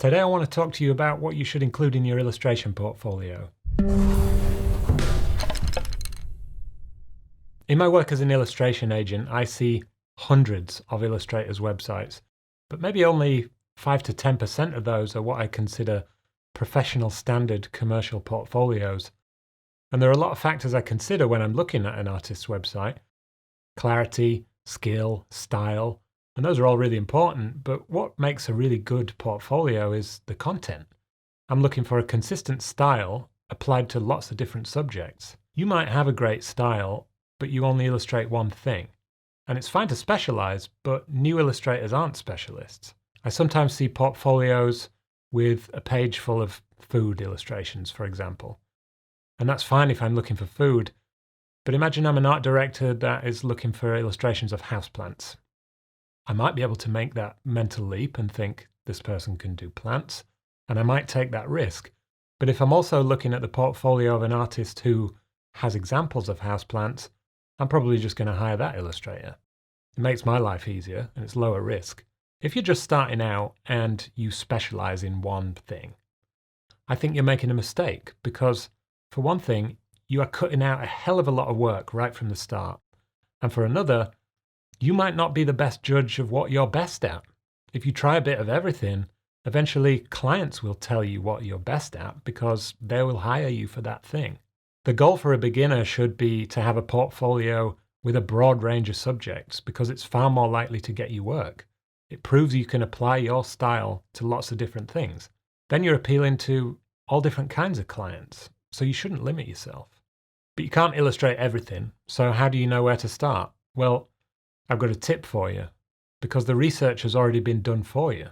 Today I want to talk to you about what you should include in your illustration portfolio. In my work as an illustration agent, I see hundreds of illustrators' websites, but maybe only 5 to 10% of those are what I consider professional standard commercial portfolios. And there are a lot of factors I consider when I'm looking at an artist's website: clarity, skill, style, and those are all really important, but what makes a really good portfolio is the content. I'm looking for a consistent style applied to lots of different subjects. You might have a great style, but you only illustrate one thing. And it's fine to specialize, but new illustrators aren't specialists. I sometimes see portfolios with a page full of food illustrations, for example. And that's fine if I'm looking for food, but imagine I'm an art director that is looking for illustrations of houseplants. I might be able to make that mental leap and think this person can do plants, and I might take that risk. But if I'm also looking at the portfolio of an artist who has examples of houseplants, I'm probably just going to hire that illustrator. It makes my life easier and it's lower risk. If you're just starting out and you specialize in one thing, I think you're making a mistake because, for one thing, you are cutting out a hell of a lot of work right from the start. And for another, you might not be the best judge of what you're best at. If you try a bit of everything, eventually clients will tell you what you're best at because they will hire you for that thing. The goal for a beginner should be to have a portfolio with a broad range of subjects because it's far more likely to get you work. It proves you can apply your style to lots of different things. Then you're appealing to all different kinds of clients, so you shouldn't limit yourself. But you can't illustrate everything, so how do you know where to start? Well, I've got a tip for you, because the research has already been done for you.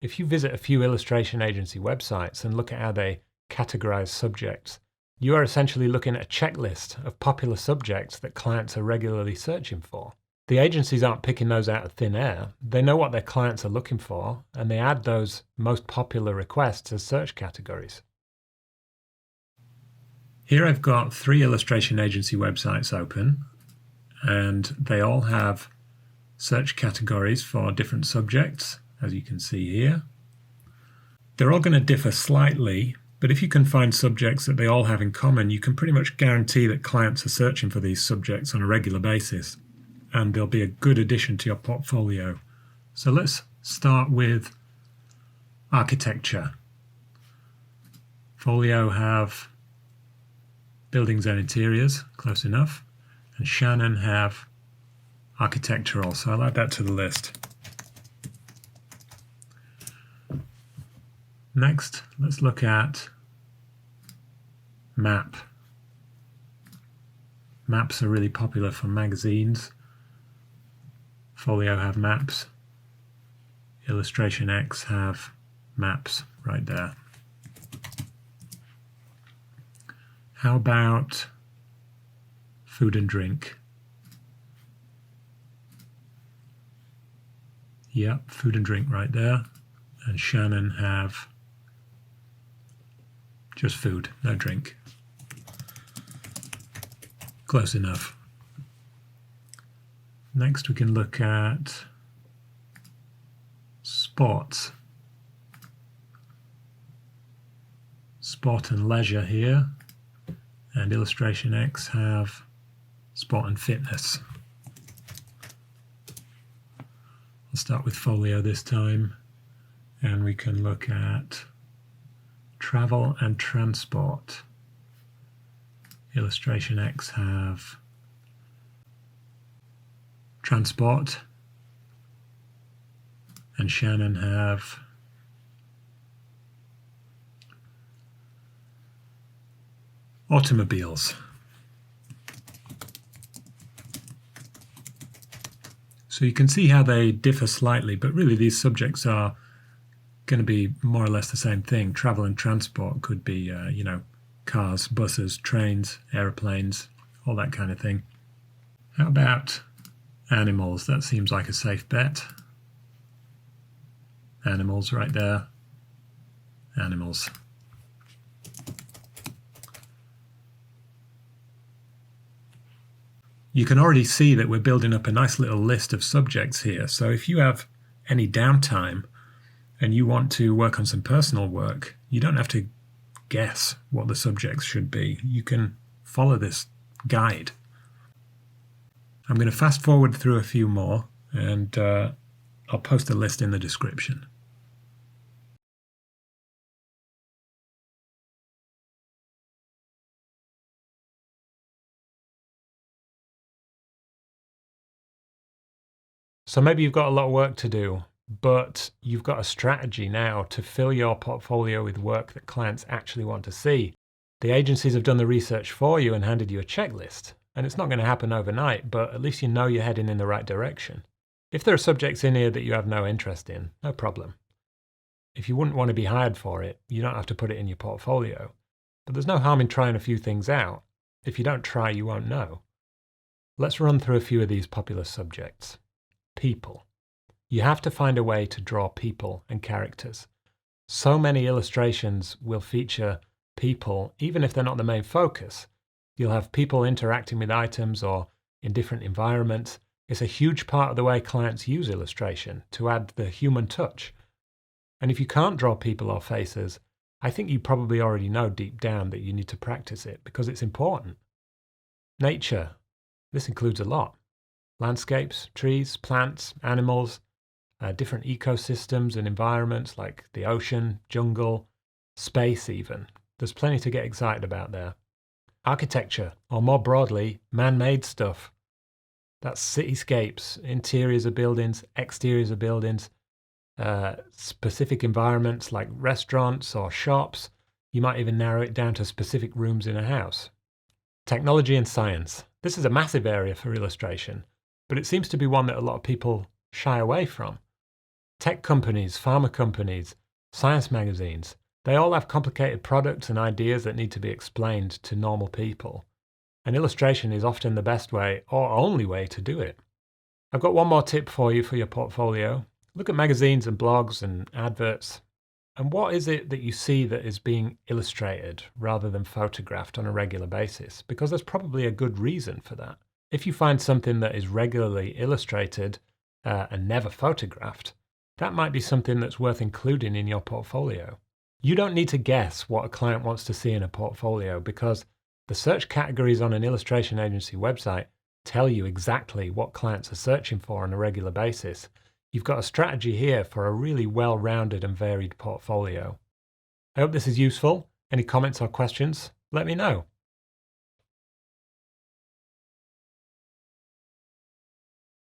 If you visit a few illustration agency websites and look at how they categorize subjects, you are essentially looking at a checklist of popular subjects that clients are regularly searching for. The agencies aren't picking those out of thin air. They know what their clients are looking for, and they add those most popular requests as search categories. Here I've got 3 illustration agency websites open, and they all have search categories for different subjects, as you can see here. They're all going to differ slightly, but if you can find subjects that they all have in common, you can pretty much guarantee that clients are searching for these subjects on a regular basis, and they'll be a good addition to your portfolio. So let's start with architecture. Folio have buildings and interiors, close enough. And Shannon have architectural, so I'll add that to the list. Next, let's look at map. Maps are really popular for magazines. Folio have maps. Illustration X have maps right there. How about food and drink? Yep, food and drink right there. And Shannon have just food, no drink. Close enough. Next we can look at sports. Sport and leisure here. And Illustration X have sport and fitness. I'll start with Folio this time, and we can look at travel and transport. Illustration X have transport, and Shannon have automobiles. So you can see how they differ slightly, but really these subjects are going to be more or less the same thing. Travel and transport could be, cars, buses, trains, aeroplanes, all that kind of thing. How about animals? That seems like a safe bet. Animals right there. Animals. You can already see that we're building up a nice little list of subjects here. So if you have any downtime, and you want to work on some personal work, you don't have to guess what the subjects should be. You can follow this guide. I'm going to fast forward through a few more, and I'll post a list in the description. So maybe you've got a lot of work to do, but you've got a strategy now to fill your portfolio with work that clients actually want to see. The agencies have done the research for you and handed you a checklist, and it's not going to happen overnight, but at least you know you're heading in the right direction. If there are subjects in here that you have no interest in, no problem. If you wouldn't want to be hired for it, you don't have to put it in your portfolio. But there's no harm in trying a few things out. If you don't try, you won't know. Let's run through a few of these popular subjects. People. You have to find a way to draw people and characters. So many illustrations will feature people, even if they're not the main focus. You'll have people interacting with items or in different environments. It's a huge part of the way clients use illustration to add the human touch. And if you can't draw people or faces, I think you probably already know deep down that you need to practice it because it's important. Nature. This includes a lot. Landscapes, trees, plants, animals, different ecosystems and environments like the ocean, jungle, space even. There's plenty to get excited about there. Architecture, or more broadly, man-made stuff. That's cityscapes, interiors of buildings, exteriors of buildings, specific environments like restaurants or shops. You might even narrow it down to specific rooms in a house. Technology and science. This is a massive area for illustration, but it seems to be one that a lot of people shy away from. Tech companies, pharma companies, science magazines, they all have complicated products and ideas that need to be explained to normal people. And illustration is often the best way or only way to do it. I've got one more tip for you for your portfolio. Look at magazines and blogs and adverts. And what is it that you see that is being illustrated rather than photographed on a regular basis? Because there's probably a good reason for that. If you find something that is regularly illustrated and never photographed, that might be something that's worth including in your portfolio. You don't need to guess what a client wants to see in a portfolio because the search categories on an illustration agency website tell you exactly what clients are searching for on a regular basis. You've got a strategy here for a really well-rounded and varied portfolio. I hope this is useful. Any comments or questions? Let me know.